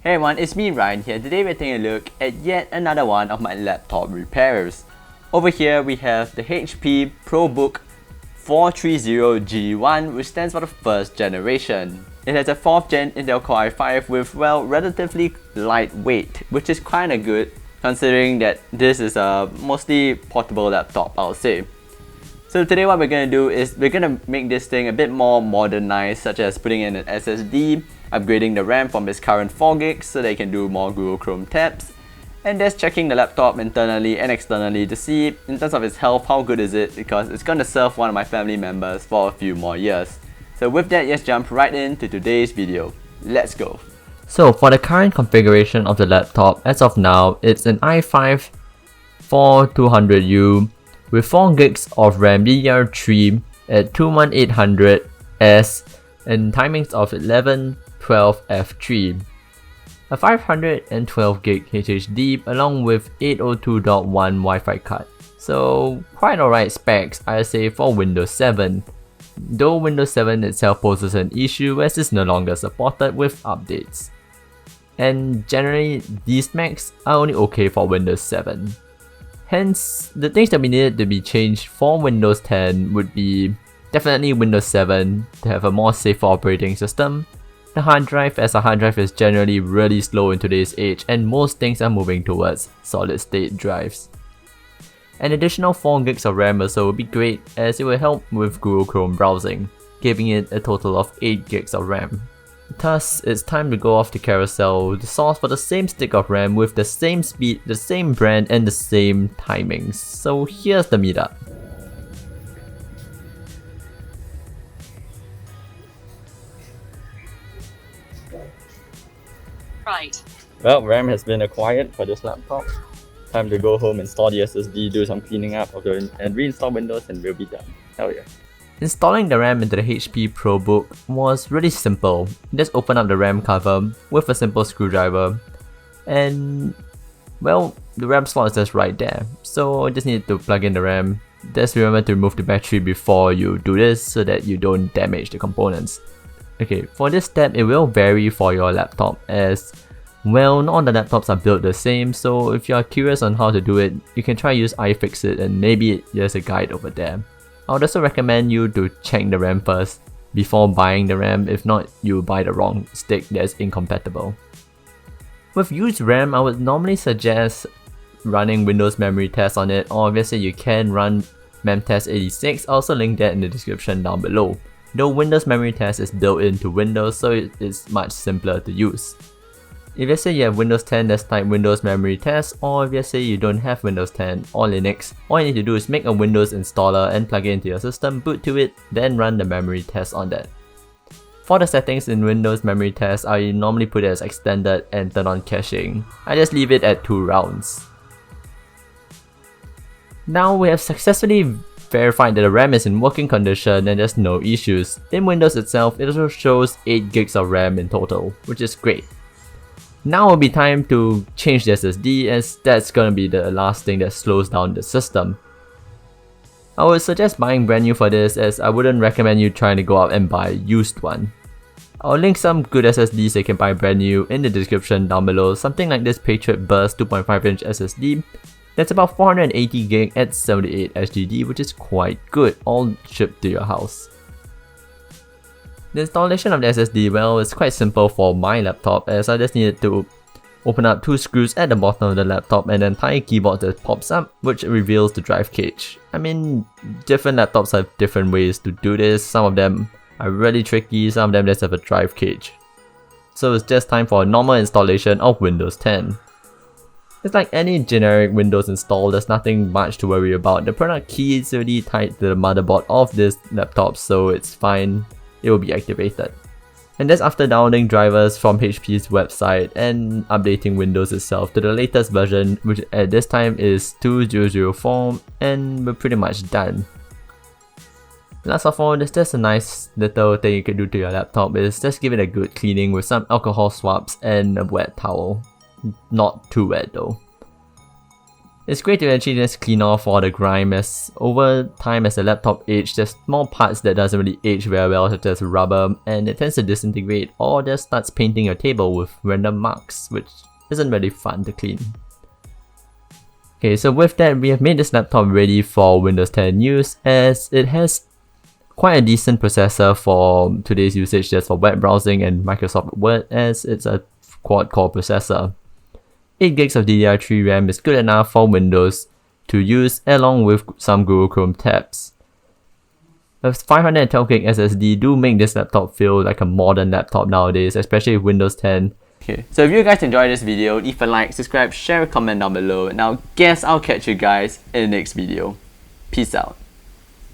Hey everyone, it's me Ryan here. Today we're taking a look at yet another one of my laptop repairs. Over here we have the HP ProBook 430G1, which stands for the first generation. It has a 4th gen Intel Core i5 with, well, relatively lightweight, which is kinda good considering that this is a mostly portable laptop, I'll say. So today what we're gonna do is we're gonna make this thing a bit more modernized, such as putting in an SSD, upgrading the RAM from its current 4GB so they can do more Google Chrome tabs, and just checking the laptop internally and externally to see in terms of its health how good is it, because it's gonna serve one of my family members for a few more years. So with that, let's jump right into today's video. Let's go! So for the current configuration of the laptop, as of now, it's an i5 4200U with 4GB of RAM DDR3 at 21800S and timings of 1112F3, a 512GB HDD along with 802.1 Wi-Fi card. So quite alright specs, I say, for Windows 7. Though Windows 7 itself poses an issue as it's no longer supported with updates. And generally, these specs are only okay for Windows 7. Hence, the things that we needed to be changed for Windows 10 would be definitely Windows 7 to have a more safer operating system, the hard drive, as a hard drive is generally really slow in today's age and most things are moving towards solid state drives. An additional 4GB of RAM also would be great, as it will help with Google Chrome browsing, giving it a total of 8GB of RAM. Thus, it's time to go off the carousel to source for the same stick of RAM with the same speed, the same brand, and the same timings. So here's the meetup. Right. Well, RAM has been acquired for this laptop. Time to go home, install the SSD, do some cleaning up of the, and reinstall Windows, and we'll be done. Hell yeah. Installing the RAM into the HP ProBook was really simple. Just open up the RAM cover with a simple screwdriver and, well, the RAM slot is just right there. So I just need to plug in the RAM. Just remember to remove the battery before you do this so that you don't damage the components. Okay, for this step it will vary for your laptop, as, well, not all the laptops are built the same, so if you are curious on how to do it, you can try use iFixit and maybe there's a guide over there. I would also recommend you to check the RAM first before buying the RAM, if not you buy the wrong stick that's incompatible. With used RAM, I would normally suggest running Windows memory test on it, or obviously you can run Memtest 86, I'll also link that in the description down below. Though Windows memory test is built into Windows, so it's much simpler to use. If you say you have Windows 10, just type Windows memory test, or if you say you don't have Windows 10 or Linux, all you need to do is make a Windows installer and plug it into your system, boot to it, then run the memory test on that. For the settings in Windows memory test, I normally put it as extended and turn on caching. I just leave it at 2 rounds. Now we have successfully verified that the RAM is in working condition and there's no issues. In Windows itself, it also shows 8GB of RAM in total, which is great. Now will be time to change the SSD, as that's gonna be the last thing that slows down the system. I would suggest buying brand new for this, as I wouldn't recommend you trying to go out and buy a used one. I'll link some good SSDs that you can buy brand new in the description down below, something like this Patriot 2.5-inch SSD. That's about 480GB at 78 HDD, which is quite good, all shipped to your house. The installation of the SSD, well, it's quite simple for my laptop, as I just needed to open up 2 screws at the bottom of the laptop and then tie a keyboard that pops up, which reveals the drive cage. I mean, different laptops have different ways to do this. Some of them are really tricky, some of them just have a drive cage. So it's just time for a normal installation of Windows 10. It's like any generic Windows install, there's nothing much to worry about. The product key is already tied to the motherboard of this laptop, so it's fine. It will be activated. And that's after downloading drivers from HP's website and updating Windows itself to the latest version, which at this time is 2004, and we're pretty much done. Last of all, there's just a nice little thing you can do to your laptop, is just give it a good cleaning with some alcohol swabs and a wet towel. Not too wet though. It's great to actually just clean off all the grime, as over time as the laptop ages, there's small parts that doesn't really age very well, such as rubber, and it tends to disintegrate or just starts painting your table with random marks, which isn't really fun to clean. Okay, so with that, we have made this laptop ready for Windows 10 use, as it has quite a decent processor for today's usage, just for web browsing and Microsoft Word, as it's a quad-core processor. 8GB of DDR3 RAM is good enough for Windows to use, along with some Google Chrome tabs. A 512GB SSD do make this laptop feel like a modern laptop nowadays, especially with Windows 10. Okay, so if you guys enjoyed this video, leave a like, subscribe, share, comment down below, and I guess I'll catch you guys in the next video. Peace out.